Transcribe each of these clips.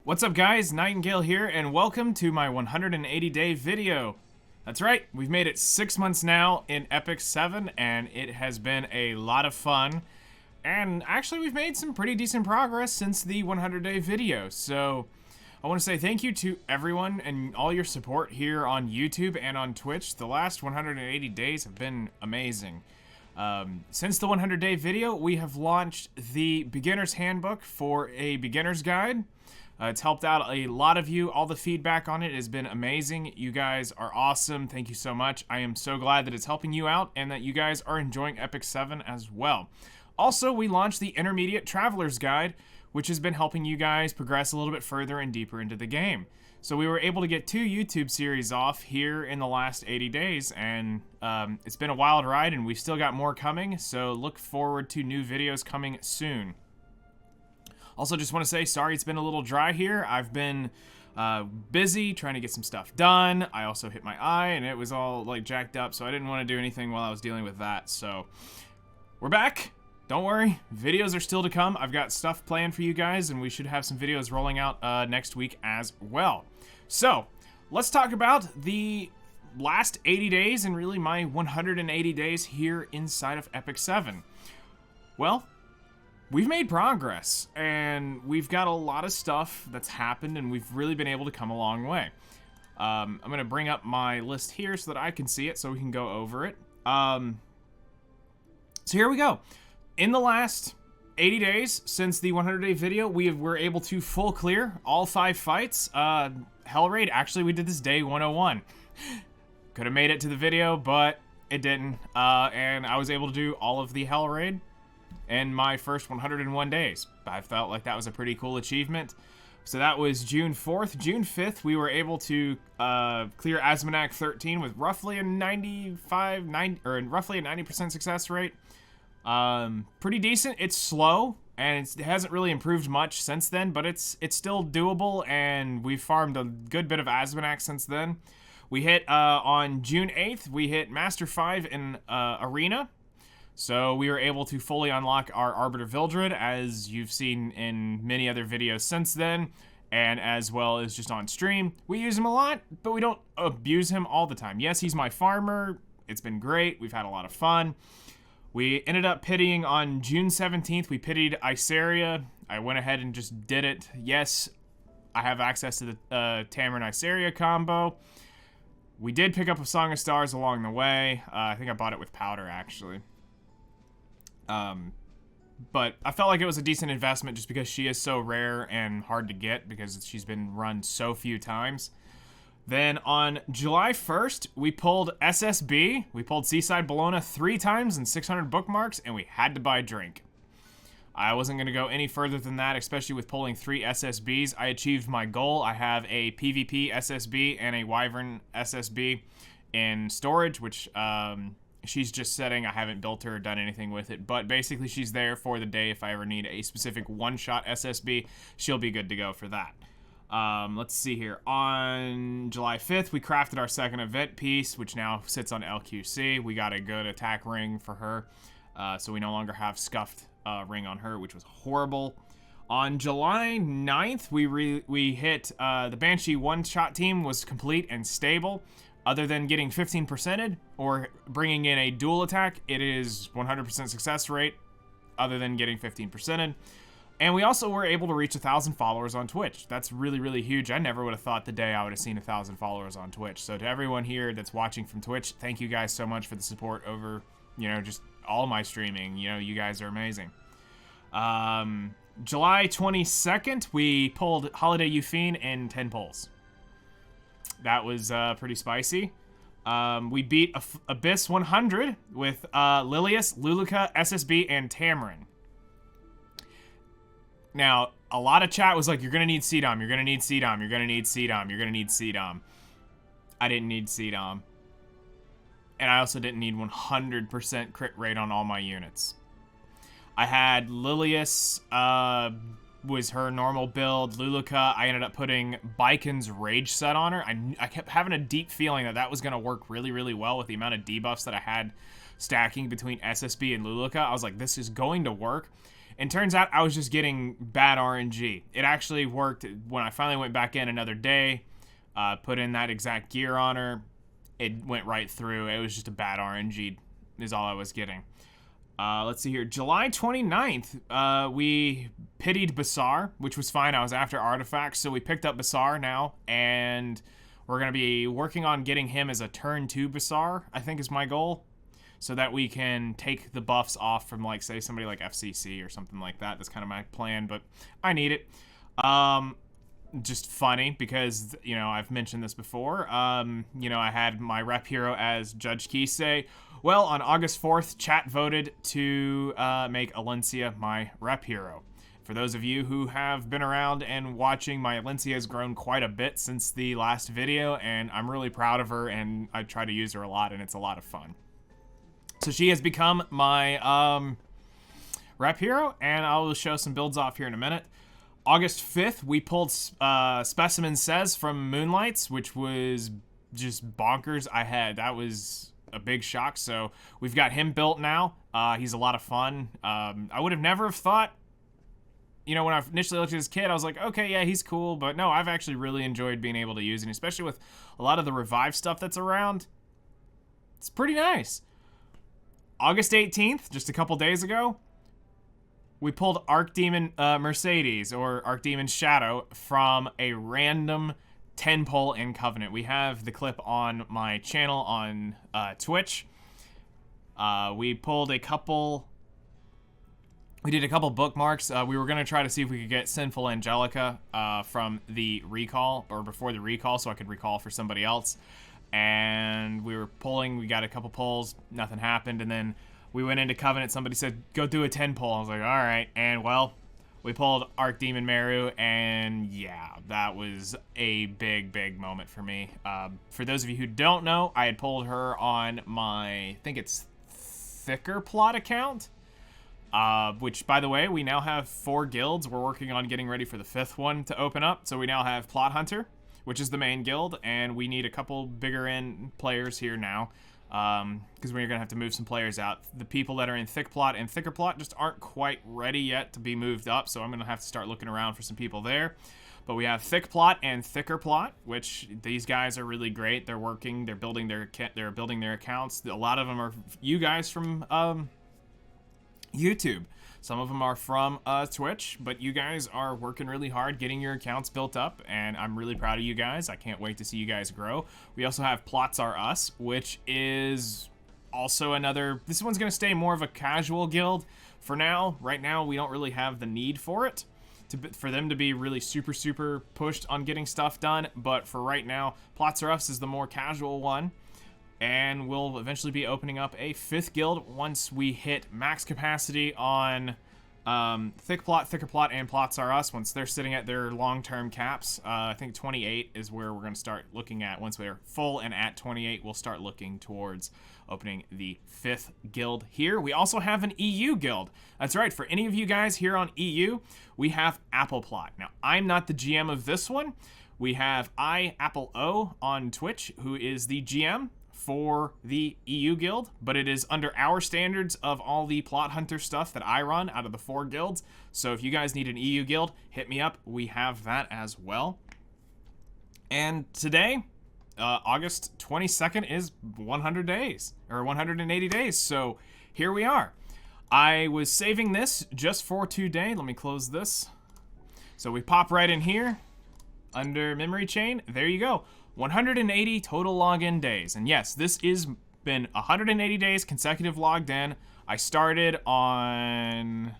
What's up guys, Nightingale here, and welcome to my 180 day video. That's right, we've made it 6 months now in Epic 7, and it has been a lot of fun. And actually we've made some pretty decent progress since the 100 day video, so I want to say thank you to everyone and all your support here on YouTube and on Twitch. The last 180 days have been amazing. Since the 100 day video, we have launched the Beginner's Handbook for a beginner's guide. It's helped out a lot of you. All the feedback on it has been amazing. You guys are awesome. Thank you so much. I am so glad that it's helping you out and that you guys are enjoying Epic 7 as well. Also, we launched the Intermediate Traveler's Guide, which has been helping you guys progress a little bit further and deeper into the game. So we were able to get 2 YouTube series off here in the last 80 days, and it's been a wild ride, and we've still got more coming, so look forward to new videos coming soon. Also, just want to say, sorry it's been a little dry here. I've been busy trying to get some stuff done. I also hit my eye, and it was all like jacked up, so I didn't want to do anything while I was dealing with that. So, we're back. Don't worry, videos are still to come. I've got stuff planned for you guys, and we should have some videos rolling out next week as well. So, let's talk about the last 80 days, and really my 180 days here inside of Epic 7. Well, we've made progress, and we've got a lot of stuff that's happened, and we've really been able to come a long way. I'm going to bring up my list here so that I can see it, so we can go over it. So here we go. In the last 80 days, since the 100-day video, we were able to full clear all 5 fights. Hell Raid, actually, we did this day 101. Could have made it to the video, but it didn't. And I was able to do all of the Hell Raid in my first 101 days. I felt like that was a pretty cool achievement. So that was June 4th. June 5th, we were able to clear Asmonak 13 with roughly a 90% success rate. Pretty decent. It's slow, and it hasn't really improved much since then, but it's still doable, and we've farmed a good bit of Asmonak since then. We hit, on June 8th, we hit Master 5 in Arena. So we were able to fully unlock our Arbiter Vildred, as you've seen in many other videos since then, and as well as just on stream. We use him a lot, but we don't abuse him all the time. Yes, he's my farmer. It's been great. We've had a lot of fun. We ended up pitting on June 17th. We pitied Iceria. I went ahead and just did it. Yes, I have access to the Tamarin Iceria combo. We did pick up a Song of Stars along the way. I think I bought it with powder, actually. But I felt like it was a decent investment just because she is so rare and hard to get because she's been run so few times. Then on July 1st, we pulled SSB. We pulled Seaside Bologna 3 times and 600 bookmarks, and we had to buy a drink. I wasn't going to go any further than that, especially with pulling 3 SSBs. I achieved my goal. I have a PvP SSB and a Wyvern SSB in storage, which she's just setting. I haven't built her or done anything with it, but basically she's there for the day. If I ever need a specific one-shot SSB, she'll be good to go for that. Let's see here. On July 5th, we crafted our second event piece, which now sits on LQC. We got a good attack ring for her, so we no longer have scuffed ring on her, which was horrible. On July 9th, we hit the Banshee one-shot team was complete and stable. Other than getting 15%ed or bringing in a dual attack, it is 100% success rate, other than getting 15%ed. And we also were able to reach 1,000 followers on Twitch. That's really, really huge. I never would have thought the day I would have seen 1,000 followers on Twitch. So to everyone here that's watching from Twitch, thank you guys so much for the support over, just all my streaming. You guys are amazing. July 22nd, we pulled Holiday Euphine in 10 pulls. That was pretty spicy. We beat Abyss 100 with Lilius, Luluka, SSB, and Tamarin. Now, a lot of chat was like, you're going to need CDOM, you're going to need CDOM, you're going to need CDOM, you're going to need CDOM. I didn't need CDOM. And I also didn't need 100% crit rate on all my units. I had Lilius, was her normal build. Luluka, I ended up putting Baikon's Rage set on her. I kept having a deep feeling that was going to work really, really well with the amount of debuffs that I had stacking between SSB and Luluka. I was like, this is going to work. And turns out I was just getting bad RNG. It actually worked when I finally went back in another day, put in that exact gear on her. It went right through. It was just a bad RNG is all I was getting. Let's see here. July 29th, we pitied Basar, which was fine. I was after artifacts, so we picked up Basar now, and we're going to be working on getting him as a turn 2 Basar, I think is my goal, so that we can take the buffs off from, like, say, somebody like FCC or something like that. That's kind of my plan, but I need it. Just funny because, you know, I've mentioned this before. You know, I had my rep hero as Judge Kisei. Well, on August 4th, chat voted to make Alencia my rep hero. For those of you who have been around and watching, my Alencia has grown quite a bit since the last video, and I'm really proud of her, and I try to use her a lot, and it's a lot of fun. So she has become my rep hero, and I'll show some builds off here in a minute. August 5th, we pulled Specimen Says from Moonlights, which was just bonkers. That was a big shock, so we've got him built now. He's a lot of fun. I would have never have thought, you know, when I initially looked at his kit, I was like, okay, yeah, he's cool, but no, I've actually really enjoyed being able to use him, especially with a lot of the revive stuff that's around. It's pretty nice. August 18th, just a couple days ago, we pulled Archdemon Mercedes, or Archdemon Shadow, from a random 10 pull in Covenant. We have the clip on my channel on Twitch. We pulled a couple... We did a couple bookmarks. We were going to try to see if we could get Sinful Angelica from the recall, or before the recall, so I could recall for somebody else. And we were pulling. We got a couple pulls. Nothing happened. And then we went into Covenant. Somebody said, go do a 10 pull. I was like, all right. And, well, we pulled Archdemon Meru, and yeah, that was a big, big moment for me. For those of you who don't know, I had pulled her on my, I think it's Thicker Plot account, which, by the way, we now have 4 guilds. We're working on getting ready for the 5th one to open up. So we now have Plot Hunter, which is the main guild, and we need a couple bigger end players here now. Because we're gonna have to move some players out. The people that are in Thick Plot and Thicker Plot just aren't quite ready yet to be moved up, so I'm gonna have to start looking around for some people there. But we have Thick Plot and Thicker Plot, which these guys are really great. They're working, they're building their accounts. A lot of them are you guys from YouTube. Some of them are from Twitch, but you guys are working really hard getting your accounts built up, and I'm really proud of you guys. I can't wait to see you guys grow. We also have Plots Are Us, which is also another... This one's going to stay more of a casual guild for now. Right now, we don't really have the need for it, for them to be really super, super pushed on getting stuff done, but for right now, Plots Are Us is the more casual one. And we'll eventually be opening up a 5th guild once we hit max capacity on Thick Plot, Thicker Plot, and Plots Are Us. Once they're sitting at their long-term caps, I think 28 is where we're going to start looking at. Once we're full and at 28, we'll start looking towards opening the 5th guild here. We also have an EU guild. That's right, for any of you guys here on EU, we have Apple Plot. Now, I'm not the GM of this one. We have Apple O on Twitch, who is the GM for the EU guild, but it is under our standards of all the Plot Hunter stuff that I run out of the 4 guilds. So if you guys need an EU guild, hit me up. We have that as well. And today, August 22nd, is 100 days, or 180 days. So here we are. I was saving this just for today. Let me close this. So we pop right in here under memory chain. There you go. 180 total login days. And yes, this has been 180 days consecutive logged in. I started on...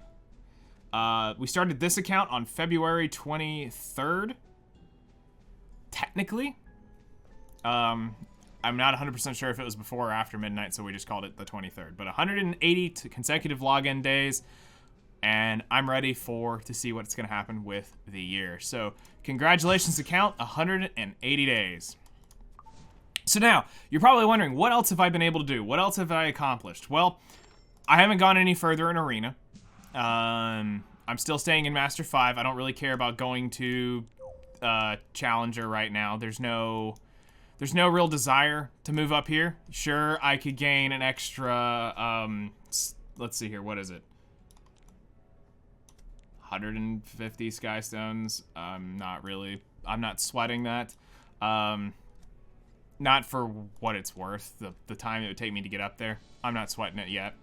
we started this account on February 23rd. Technically. I'm not 100% sure if it was before or after midnight, so we just called it the 23rd. But 180 consecutive login days. And I'm ready to see what's going to happen with the year. So, congratulations account, 180 days. So now, you're probably wondering, what else have I been able to do? What else have I accomplished? Well, I haven't gone any further in Arena. I'm still staying in Master 5. I don't really care about going to Challenger right now. There's no real desire to move up here. Sure, I could gain an extra, let's see here, what is it? 150 sky stones. I'm not sweating that. Not for what it's worth, the time it would take me to get up there. I'm not sweating it yet.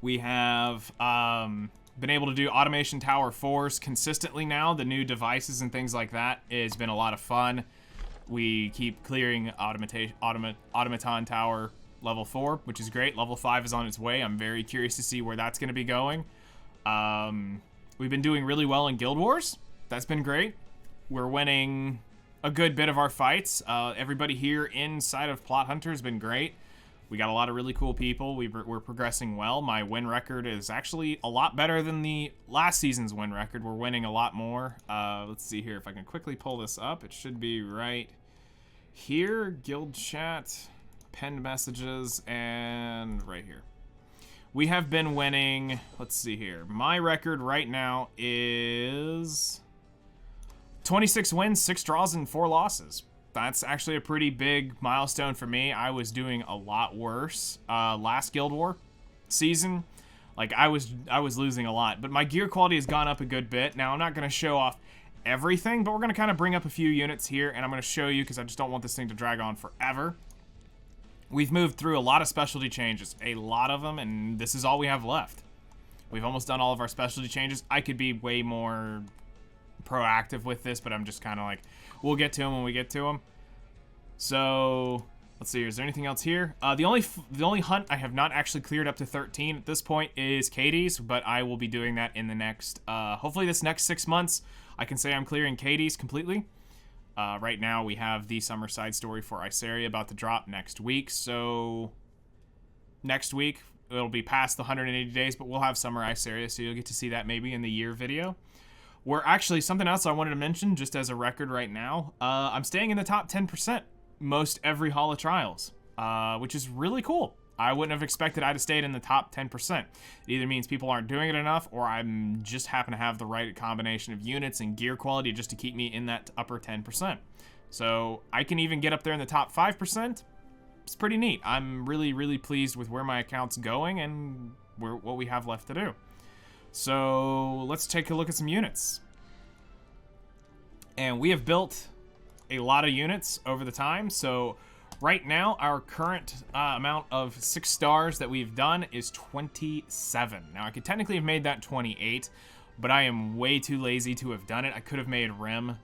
We have been able to do automation tower 4s consistently now. The new devices and things like that has been a lot of fun. We keep clearing automaton tower level 4, which is great. Level 5 is on its way. I'm very curious to see where that's going to be going. We've been doing really well in Guild Wars. That's been great. We're winning a good bit of our fights. Everybody here inside of Plot Hunter has been great. We got a lot of really cool people. We're progressing well. My win record is actually a lot better than the last season's win record. We're winning a lot more. Let's see here if I can quickly pull this up. It should be right here. Guild chat, pinned messages, and right here. We have been winning. Let's see here. My record right now is 26 wins, 6 draws, and 4 losses. That's actually a pretty big milestone for me. I was doing a lot worse last Guild War season. Like, I was losing a lot. But my gear quality has gone up a good bit. Now, I'm not going to show off everything, but we're going to kind of bring up a few units here, and I'm going to show you because I just don't want this thing to drag on forever. We've moved through a lot of specialty changes, a lot of them, and this is all we have left. We've almost done all of our specialty changes. I could be way more proactive with this, but I'm just kind of like, we'll get to them when we get to them. So let's see, is there anything else here? The only hunt I have not actually cleared up to 13 at this point is Katie's, but I will be doing that in the next hopefully this next 6 months. I can say I'm clearing Katie's completely. Right now we have the summer side story for Iseria about to drop next week, so next week it'll be past the 180 days, but we'll have summer Iseria, so you'll get to see that maybe in the year video. We're actually, something else I wanted to mention, just as a record right now, I'm staying in the top 10% most every Hall of Trials, which is really cool. I wouldn't have expected I'd have stayed in the top 10%. It either means people aren't doing it enough, or I'm just happen to have the right combination of units and gear quality just to keep me in that upper 10%. So I can even get up there in the top 5%. It's pretty neat. I'm really, really pleased with where my account's going and what we have left to do. So let's take a look at some units. And we have built a lot of units over the time. So right now, our current amount of 6 stars that we've done is 27. Now, I could technically have made that 28, but I am way too lazy to have done it. I could have made Rim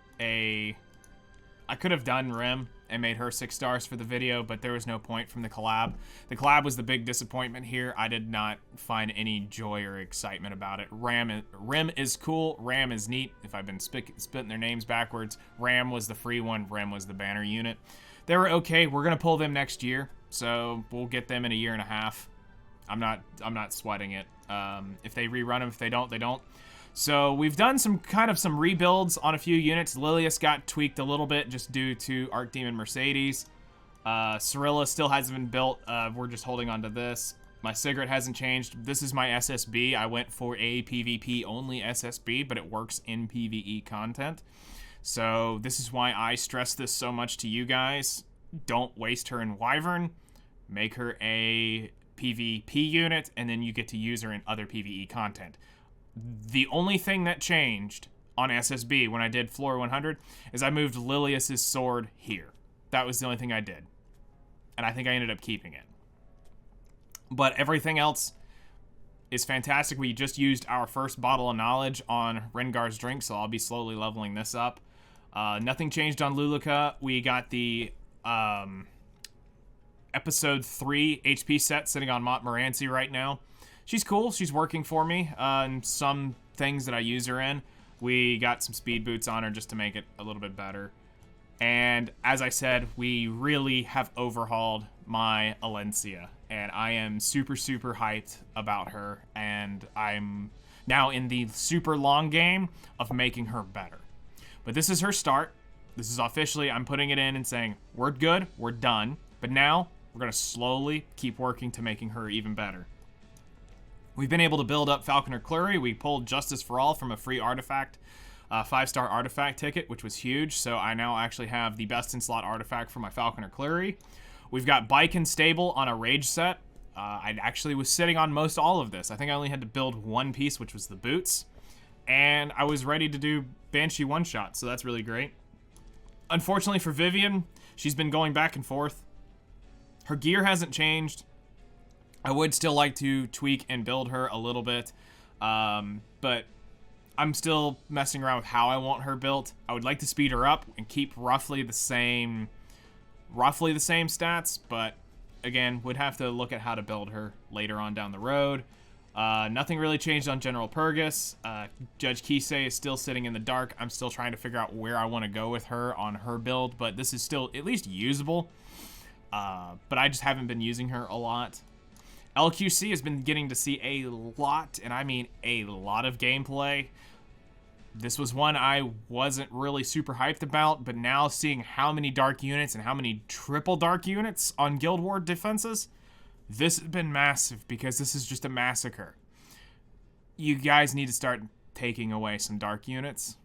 I could have done Rim and made her 6 stars for the video, but there was no point from the collab. The collab was the big disappointment here. I did not find any joy or excitement about it. Rim is cool. Ram is neat. If I've been spitting their names backwards, Ram was the free one. Rim was the banner unit. They were okay. We're gonna pull them next year, so we'll get them in a year and a half. I'm not sweating it. If they rerun them, if they don't, they don't. So we've done some rebuilds on a few units. Lilius got tweaked a little bit just due to Archdemon Mercedes. Cirilla still hasn't been built. We're just holding on to this. My cigarette hasn't changed. This is my SSB. I went for a PvP only SSB, but it works in PvE content. So this is why I stress this so much to you guys. Don't waste her in Wyvern. Make her a PvP unit, and then you get to use her in other PvE content. The only thing that changed on SSB when I did Floor 100 is I moved Lilius's sword here. That was the only thing I did. And I think I ended up keeping it. But everything else is fantastic. We just used our first bottle of knowledge on Rengar's drink, so I'll be slowly leveling this up. Nothing changed on Luluka. We got the episode 3 HP set sitting on Montmorency right now. She's cool. She's working for me in some things that I use her in. We got some speed boots on her just to make it a little bit better. And as I said, we really have overhauled my Alencia. And I am super, super hyped about her. And I'm now in the super long game of making her better. But this is her start. This is officially, I'm putting it in and saying, we're good, we're done. But now, we're going to slowly keep working to making her even better. We've been able to build up Falconer Clury. We pulled Justice for All from a free artifact, 5-star artifact ticket, which was huge. So I now actually have the best in slot artifact for my Falconer Clury. We've got Bike and Stable on a Rage set. I actually was sitting on most all of this. I think I only had to build one piece, which was the boots. And I was ready to do Banshee one-shot, so that's really great. Unfortunately for Vivian, she's been going back and forth. Her gear hasn't changed. I would still like to tweak and build her a little bit, but I'm still messing around with how I want her built. I would like to speed her up and keep roughly the same stats, but again, would have to look at how to build her later on down the road. Nothing really changed on General Purgus. Judge Kisei is still sitting in the dark. I'm still trying to figure out where I want to go with her on her build, but this is still at least usable. But I just haven't been using her a lot. LQC has been getting to see a lot, and I mean a lot of gameplay. This was one I wasn't really super hyped about, but now seeing how many dark units and how many triple dark units on Guild War defenses, this has been massive because this is just a massacre. You guys need to start taking away some dark units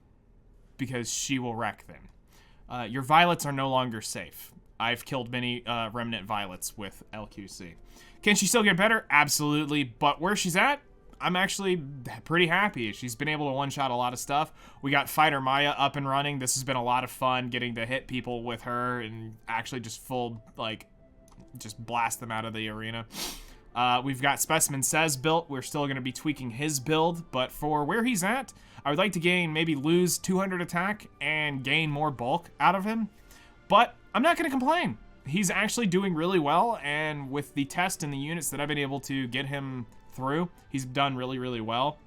because she will wreck them. Your violets are no longer safe. I've killed many remnant violets with LQC. Can she still get better? Absolutely. But where she's at, I'm actually pretty happy. She's been able to one-shot a lot of stuff. We got Fighter Maya up and running. This has been a lot of fun getting to hit people with her and actually just just blast them out of the arena. We've got Specimen Says built. We're still going to be tweaking his build, but for where he's at, I would like to maybe lose 200 attack and gain more bulk out of him. But I'm not going to complain. He's actually doing really well, and with the test and the units that I've been able to get him through, he's done really, really well.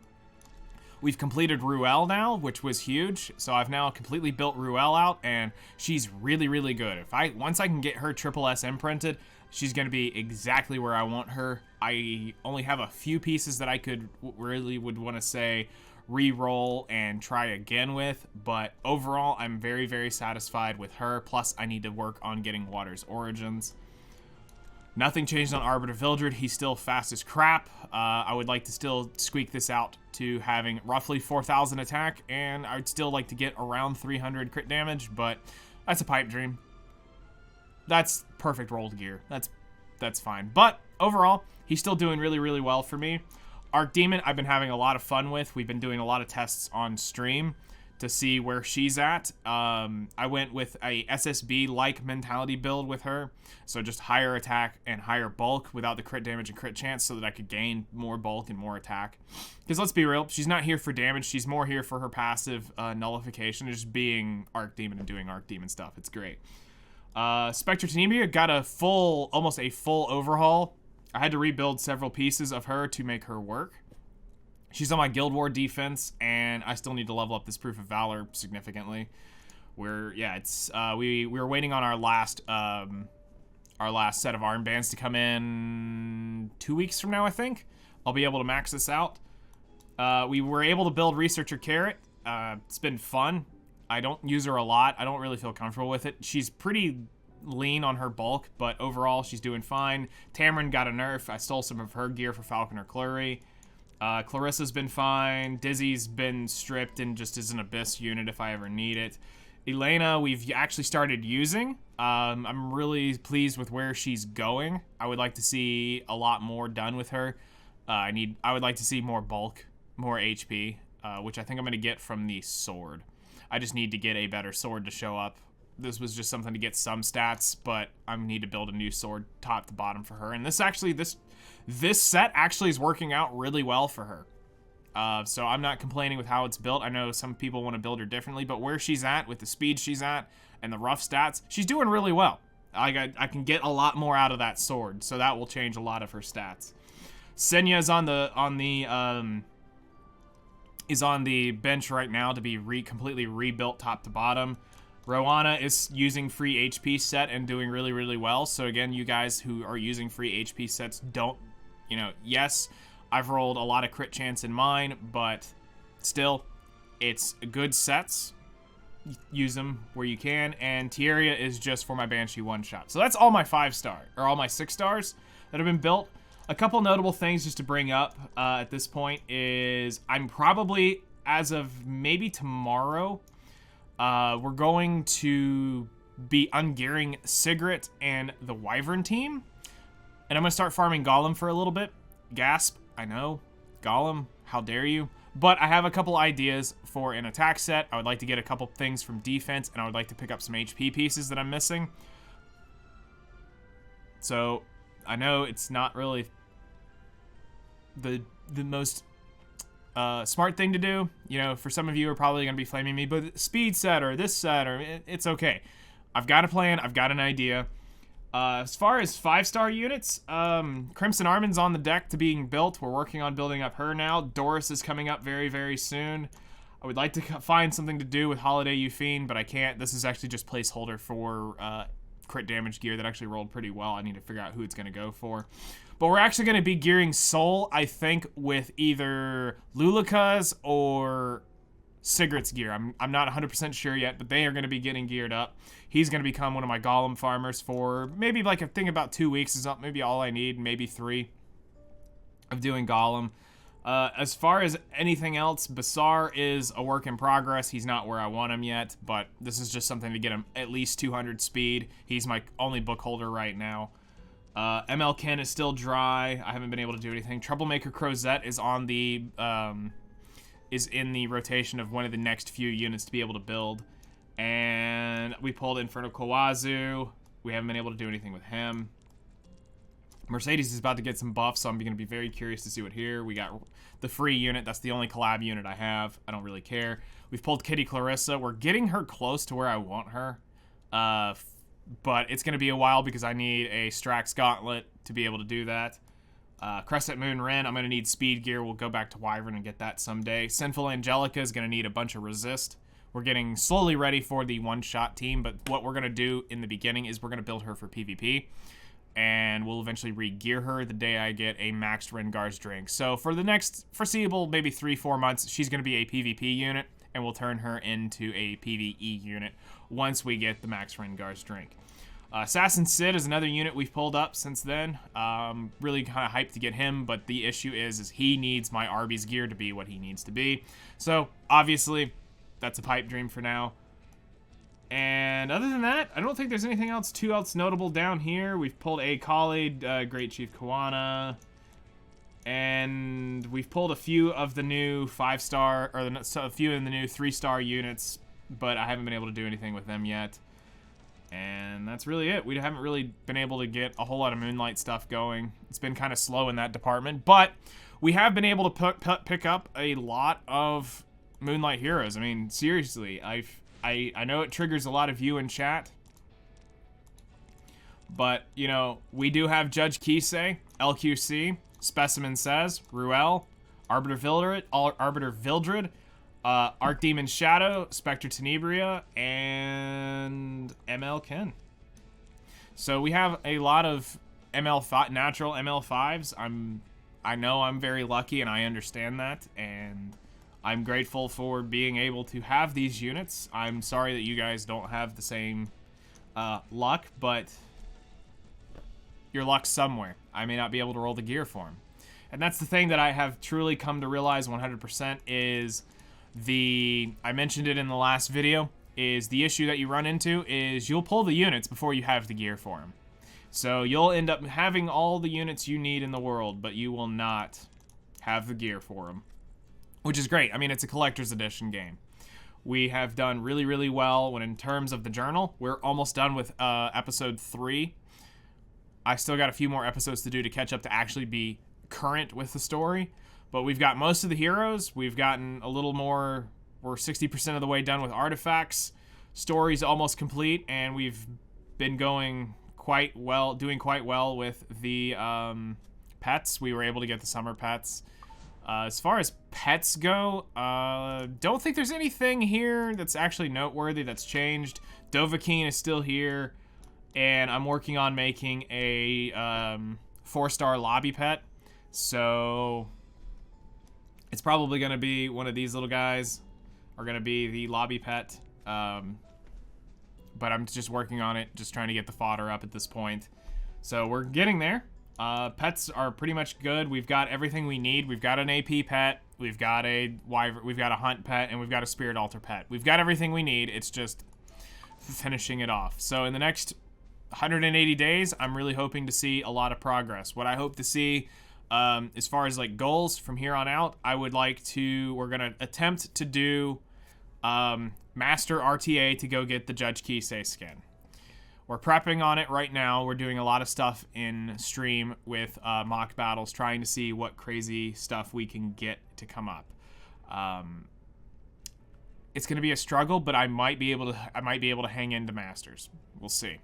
We've completed Ruel now, which was huge, so I've now completely built Ruel out, and she's really, really good. Once I can get her triple S imprinted, she's going to be exactly where I want her. I only have a few pieces that I would want to say re-roll and try again with, but overall I'm very, very satisfied with her. Plus I need to work on getting Water's Origins. Nothing changed on Arbiter Vildred. He's still fast as crap. I would like to still squeak this out to having roughly 4,000 attack, and I'd still like to get around 300 crit damage, but that's a pipe dream. That's perfect rolled gear. That's fine. But overall, he's still doing really, really well for me. Archdemon, I've been having a lot of fun with. We've been doing a lot of tests on stream to see where she's at. I went with a SSB-like mentality build with her. So just higher attack and higher bulk without the crit damage and crit chance so that I could gain more bulk and more attack. Because let's be real, she's not here for damage. She's more here for her passive nullification, just being Archdemon and doing Archdemon stuff. It's great. Spectre Tenebria got almost a full overhaul. I had to rebuild several pieces of her to make her work. She's on my Guild War defense, and I still need to level up this Proof of Valor significantly. We were waiting on our last set of armbands to come in 2 weeks from now, I think. I'll be able to max this out. We were able to build Researcher Carrot. It's been fun. I don't use her a lot. I don't really feel comfortable with it. She's pretty lean on her bulk, but overall she's doing fine. Tamarin got a nerf. I stole some of her gear for Falconer Clury. Clarissa's been fine. Dizzy's been stripped and just is an Abyss unit if I ever need it. Elena, we've actually started using. I'm really pleased with where she's going. I would like to see a lot more done with her. I would like to see more bulk, more HP, which I think I'm going to get from the sword. I just need to get a better sword to show up. This was just something to get some stats, but I need to build a new sword top to bottom for her. And this set actually is working out really well for her. So I'm not complaining with how it's built. I know some people want to build her differently, but where she's at, with the speed she's at, and the rough stats, she's doing really well. I can get a lot more out of that sword, so that will change a lot of her stats. Senya is on the bench right now to be completely rebuilt top to bottom. Rowana is using free HP set and doing really, really well. So again, you guys who are using free HP sets yes, I've rolled a lot of crit chance in mine, but still, it's good sets. Use them where you can. And Tieria is just for my Banshee one-shot. So that's all my 5-star, or all my 6 stars that have been built. A couple notable things just to bring up at this point is I'm probably, as of maybe tomorrow, we're going to be ungearing Sigrid and the Wyvern team. And I'm going to start farming Golem for a little bit. Gasp, I know. Golem, how dare you? But I have a couple ideas for an attack set. I would like to get a couple things from defense, and I would like to pick up some HP pieces that I'm missing. So, I know it's not really the most smart thing to do. You know, for some of you are probably going to be flaming me, but speed set or this set, or it's okay. I've got a plan. I've got an idea. As far as 5-star units, Crimson Armin's on the deck to being built. We're working on building up her now. Doris is coming up very, very soon. I would like to find something to do with Holiday Euphine, but I can't. This is actually just placeholder for crit damage gear that actually rolled pretty well. I need to figure out who it's going to go for. But we're actually going to be gearing Soul, I think, with either Lulika's or Sigrid's gear. I'm not 100% sure yet, but they are going to be getting geared up. He's going to become one of my Golem farmers for maybe like a thing about 2 weeks is maybe all I need, maybe 3 of doing Golem. As far as anything else, Basar is a work in progress. He's not where I want him yet, but this is just something to get him at least 200 speed. He's my only book holder right now. ML Ken is still dry. I haven't been able to do anything. Troublemaker Crozette is on the is in the rotation of one of the next few units to be able to build. And we pulled Inferno Kawazu. We haven't been able to do anything with him. Mercedes is about to get some buffs, so I'm going to be very curious to see what here. We got the free unit. That's the only collab unit I have. I don't really care. We've pulled Kitty Clarissa. We're getting her close to where I want her. But it's going to be a while because I need a Strax Gauntlet to be able to do that. Crescent Moon Ren, I'm going to need speed gear. We'll go back to Wyvern and get that someday. Sinful Angelica is going to need a bunch of resist. We're getting slowly ready for the one-shot team, but what we're going to do in the beginning is we're going to build her for PvP, and we'll eventually re-gear her the day I get a maxed Rengar's Drink. So for the next foreseeable, maybe 3-4 months, she's going to be a PvP unit, and we'll turn her into a PvE unit once we get the max Rengar's Drink. Assassin Sid is another unit we've pulled up since then. Really kind of hyped to get him, but the issue is he needs my Arby's gear to be what he needs to be. So, obviously, that's a pipe dream for now. And other than that, I don't think there's anything else notable down here. We've pulled a Khalid, Great Chief Kawana, and we've pulled a few of the new 5-star, or a few in the new 3-star units, but I haven't been able to do anything with them yet. And that's really it. We haven't really been able to get a whole lot of Moonlight stuff going. It's been kind of slow in that department, but we have been able to pick up a lot of Moonlight heroes. I mean, seriously, I know it triggers a lot of you in chat, but, you know, we do have Judge Kisei, LQC, Specimen Says, Ruel, Arbiter Vildred, Archdemon Shadow, Spectre Tenebria, and ML Ken. So we have a lot of natural ML5s. I know I'm very lucky, and I understand that, and I'm grateful for being able to have these units. I'm sorry that you guys don't have the same luck, but your luck's somewhere. I may not be able to roll the gear for them. And that's the thing that I have truly come to realize 100% is I mentioned it in the last video, is the issue that you run into is you'll pull the units before you have the gear for them. So you'll end up having all the units you need in the world, but you will not have the gear for them. Which is great. I mean, it's a collector's edition game. We have done really, really well when in terms of the journal. We're almost done with episode 3. I still got a few more episodes to do to catch up to actually be current with the story. But we've got most of the heroes. We've gotten a little more. We're 60% of the way done with artifacts. Story's almost complete, and we've been going quite well, doing quite well with the pets. We were able to get the summer pets. As far as pets go, don't think there's anything here that's actually noteworthy that's changed. Dovahkiin is still here, and I'm working on making a 4-star lobby pet. So it's probably going to be one of these little guys are going to be the lobby pet. But I'm just working on it, just trying to get the fodder up at this point. So we're getting there. Pets are pretty much good. We've got everything we need. We've got an AP pet. We've got a hunt pet, and we've got a spirit altar pet. We've got everything we need. It's just finishing it off. So in the next 180 days, I'm really hoping to see a lot of progress. What I hope to see, as far as like goals from here on out, we're going to attempt to do Master RTA to go get the Judge Kisei skin. We're prepping on it right now. We're doing a lot of stuff in stream with mock battles, trying to see what crazy stuff we can get to come up. It's going to be a struggle, but I might be able to hang into Masters. We'll see.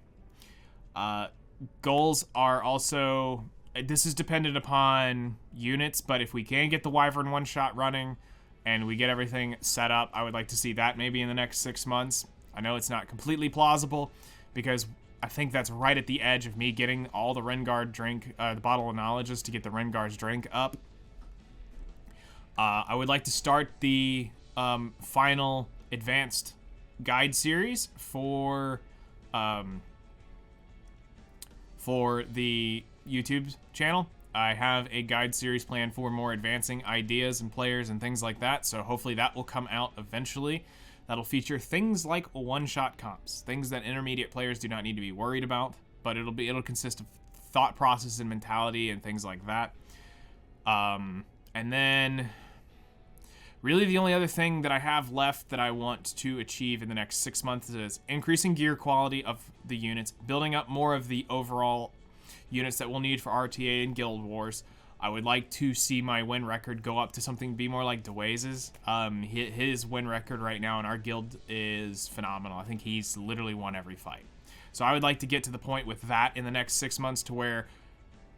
Goals are also, this is dependent upon units, but if we can get the Wyvern one-shot running and we get everything set up, I would like to see that maybe in the next 6 months. I know it's not completely plausible, because I think that's right at the edge of me getting all the Rengard drink, the Bottle of Knowledges to get the Rengard's drink up. I would like to start the final advanced guide series for the YouTube channel. I have a guide series planned for more advancing ideas and players and things like that, so hopefully that will come out eventually. That'll feature things like one-shot comps, things that intermediate players do not need to be worried about, but it'll consist of thought process and mentality and things like that. And then really the only other thing that I have left that I want to achieve in the next 6 months is increasing gear quality of the units, building up more of the overall units that we'll need for RTA and Guild Wars. I would like to see my win record go up to something be more like DeWaze's. His win record right now in our guild is phenomenal. I think he's literally won every fight. So I would like to get to the point with that in the next 6 months to where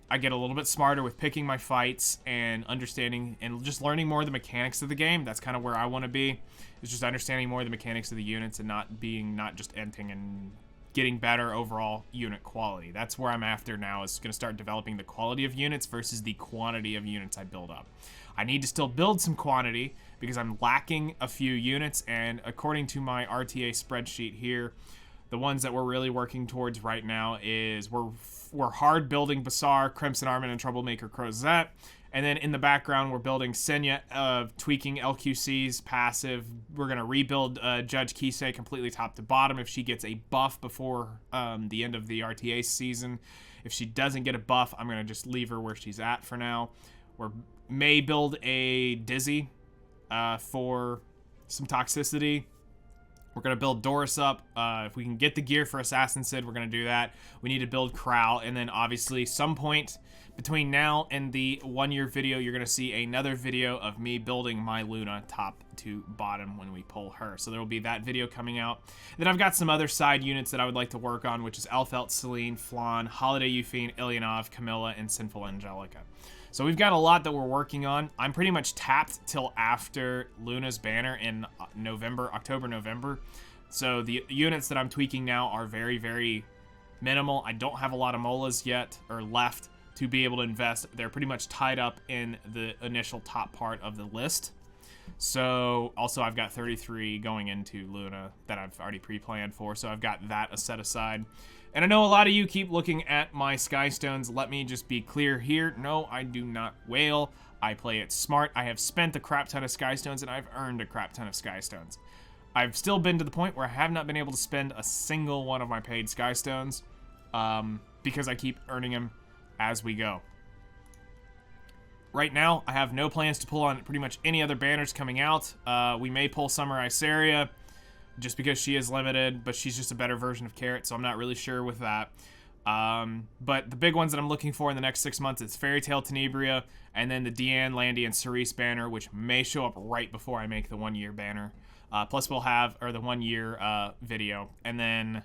I get a little bit smarter with picking my fights and understanding and just learning more of the mechanics of the game. That's kind of where I want to be, is just understanding more of the mechanics of the units and not just enting and getting better overall unit quality. That's where I'm after now, is going to start developing the quality of units versus the quantity of units I build up. I need to still build some quantity because I'm lacking a few units, and according to my RTA spreadsheet here, the ones that we're really working towards right now is we're hard building Basar, Crimson Armin, and Troublemaker Crozet. And then in the background, we're building Senya, tweaking LQC's passive. We're going to rebuild Judge Kisei completely top to bottom if she gets a buff before the end of the RTA season. If she doesn't get a buff, I'm going to just leave her where she's at for now. We may build a Dizzy for some toxicity. We're going to build Doris up. If we can get the gear for Assassin Sid, we're going to do that. We need to build Crow, and then obviously some point between now and the 1 year video, you're going to see another video of me building my Luna top to bottom when we pull her. So there will be that video coming out. And then I've got some other side units that I would like to work on, which is Elfelt, Celine, Flan, Holiday Euphine, Ilyanov, Camilla, and Sinful Angelica. So we've got a lot that we're working on. I'm pretty much tapped till after Luna's banner in October, November. So the units that I'm tweaking now are very, very minimal. I don't have a lot of molas yet, or left, to be able to invest. They're pretty much tied up in the initial top part of the list. So also I've got 33 going into Luna that I've already pre-planned for, so I've got that set aside. And I know a lot of you keep looking at my Skystones. Let me just be clear here. No, I do not whale. I play it smart. I have spent a crap ton of Skystones, and I've earned a crap ton of Skystones. I've still been to the point where I have not been able to spend a single one of my paid Skystones because I keep earning them as we go. Right now, I have no plans to pull on pretty much any other banners coming out. We may pull Summer Iceria just because she is limited, but she's just a better version of Carrot, so I'm not really sure with that. But the big ones that I'm looking for in the next 6 months is Fairy Tale Tenebria, and then the Deanne, Landy, and Cerise banner, which may show up right before I make the 1 year banner. Plus we'll have, or the 1 year video. And then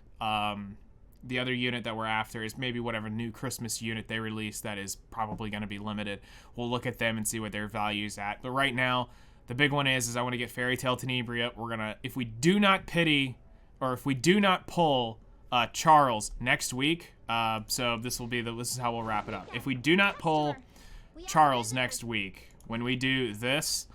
the other unit that we're after is maybe whatever new Christmas unit they release that is probably going to be limited. We'll look at them and see what their value's at. But right now, the big one is I want to get Fairy Tale Tenebria. We're going to, if we do not pity, or if we do not pull Charles next week, so this is how we'll wrap it up. If we do not pull Charles next week, when we do this,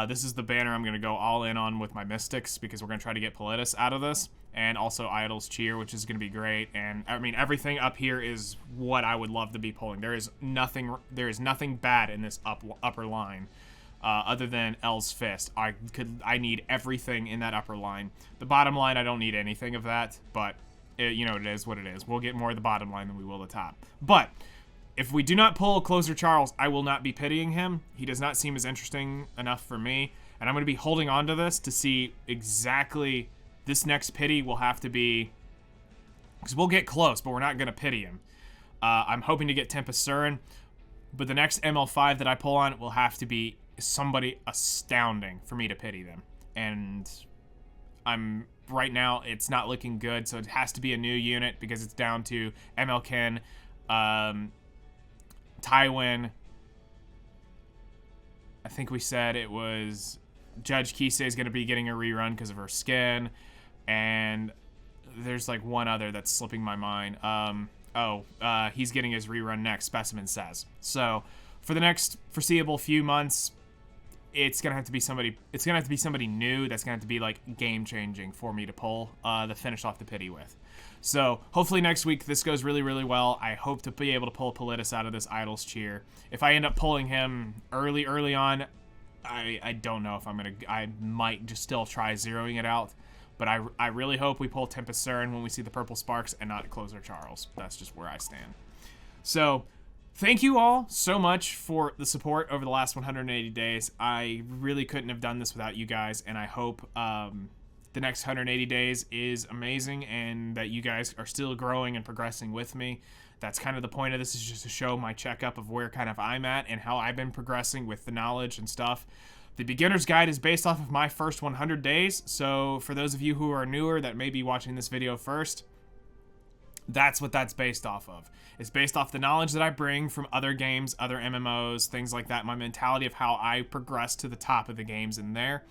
this is the banner I'm going to go all in on with my Mystics, because we're going to try to get Politis out of this, and also Idol's Cheer, which is going to be great. And I mean, everything up here is what I would love to be pulling. There is nothing bad in this upper line. Other than L's Fist. I need everything in that upper line. The bottom line, I don't need anything of that, but you know, it is what it is. We'll get more of the bottom line than we will the top. But if we do not pull Closer Charles, I will not be pitying him. He does not seem as interesting enough for me. And I'm going to be holding on to this to see exactly this next pity will have to be... Because we'll get close, but we're not going to pity him. I'm hoping to get Tempest Surin. But the next ML5 that I pull on will have to be somebody astounding for me to pity them. And right now, it's not looking good, so it has to be a new unit because it's down to MLkin, Tywin. I think we said it was Judge Kisei is going to be getting a rerun because of her skin. And there's like one other that's slipping my mind. He's getting his rerun next, Specimen says. So for the next foreseeable few months, it's gonna have to be somebody. It's gonna have to be somebody new. That's gonna have to be like game changing for me to pull the finish off the pity with. So hopefully next week this goes really, really well. I hope to be able to pull Politis out of this Idol's Cheer. If I end up pulling him early on, I don't know if I'm gonna. I might just still try zeroing it out. But I really hope we pull Tempest Surin when we see the purple sparks and not Closer Charles. That's just where I stand. So thank you all so much for the support over the last 180 days. I really couldn't have done this without you guys, and I hope the next 180 days is amazing and that you guys are still growing and progressing with me. That's kind of the point of this, is just to show my checkup of where kind of I'm at and how I've been progressing with the knowledge and stuff. The beginner's guide is based off of my first 100 days, so for those of you who are newer that may be watching this video first, that's what that's based off of. It's based off the knowledge that I bring from other games, other MMOs, things like that, my mentality of how I progress to the top of the games in there,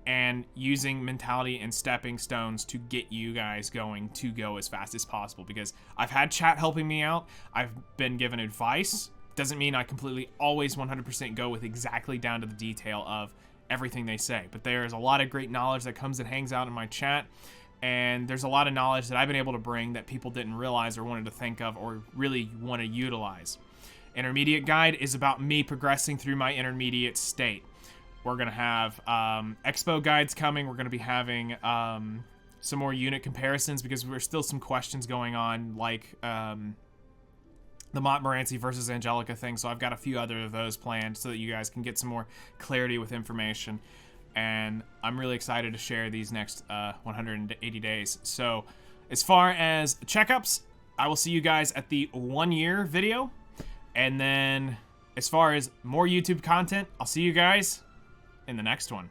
and using mentality and stepping stones to get you guys going to go as fast as possible, because I've had chat helping me out, I've been given advice. Doesn't mean I completely always 100% go with exactly down to the detail of everything they say, but there's a lot of great knowledge that comes and hangs out in my chat, and there's a lot of knowledge that I've been able to bring that people didn't realize or wanted to think of or really want to utilize. Intermediate guide is about me progressing through my intermediate state. We're going to have expo guides coming. We're going to be having some more unit comparisons because there's still some questions going on, like the Montmorency versus Angelica thing, so I've got a few other of those planned so that you guys can get some more clarity with information, and I'm really excited to share these next 180 days. So as far as checkups, I will see you guys at the 1 year video, and then as far as more YouTube content, I'll see you guys in the next one.